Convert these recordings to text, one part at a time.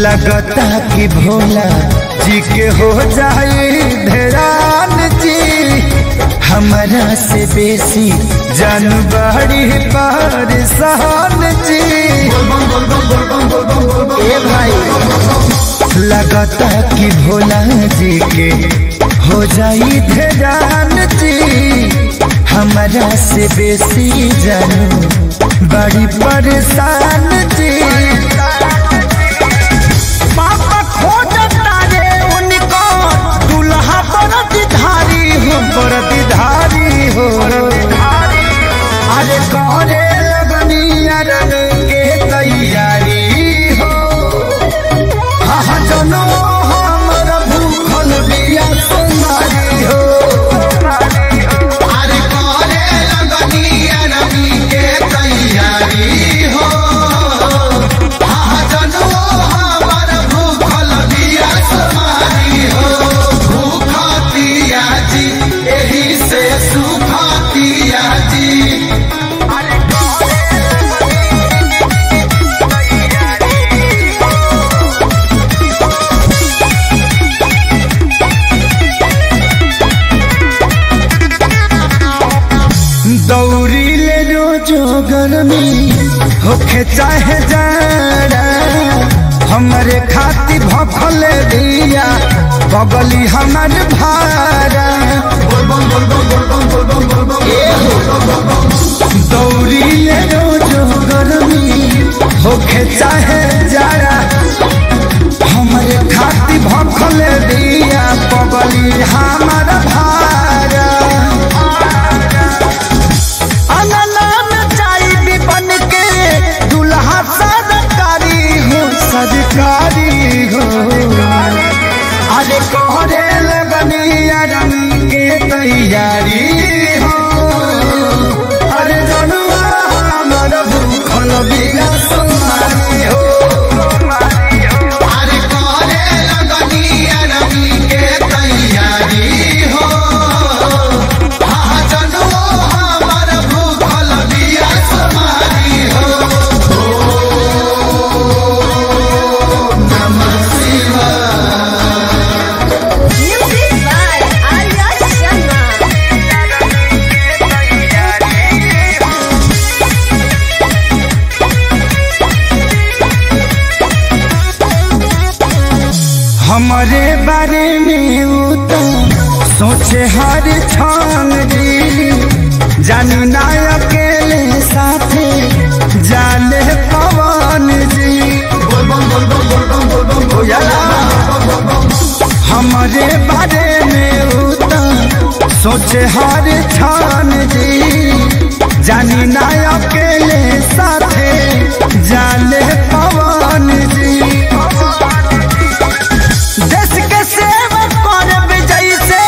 लगता कि भोला जी के हो जाए धरान जी, हमारा से बेसी जानबाड़ी परेशान जी। ए भाई लगता कि भोला जी के हो जाई धरान जी, हमारा से बेसी जानू बड़ी परेशान जी। पापा खोजता रे उनको दुल्हा बरदधारी हो, बरदधारी हो। अरे करे लगनिया रंग के तैयारी हो, हाँ जनो हमर भूखल बिया सुनारी हो। अरे करे लगनिया रंग के तैयारी हो, हाँ जनो हमर भूखल बिया सुनारी हो। भूखतिया जी एही से सुखतिया जी। दौरी ले रोजो गर्मी होखे चाहे जाड़ा, हमारे खाती भफल दिया बगली हमार भारा। दौरी ले रोजो गर्मी होखे चाहे जाड़ा, हमारे खाती भफल दिया बगली हमार भारा। सरकारी हो अरे कोहरे लगनिया रंग के तैयारी हो। अरे जनुआ हमर भूखल बिया सुनारी हो। अरे कोहरे लगनिया रंग के तैयारी हो, हाँ जनुआ हमर भूखल बिया सुनारी हो। हमारे बारे में वो तो सोचे हर क्षण जी, जानू ना अकेले साथे जाले पवन जी। हमारे बारे में वो तो सोचे हर क्षण जी, जानू ना अकेले साथे जाले पवन जी। देश के सेवा करब जैसे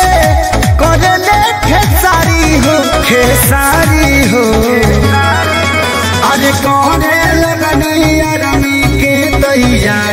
करले खेसारी हो, खेसारी हो। अरे करे लगनिया रंग के तैयारी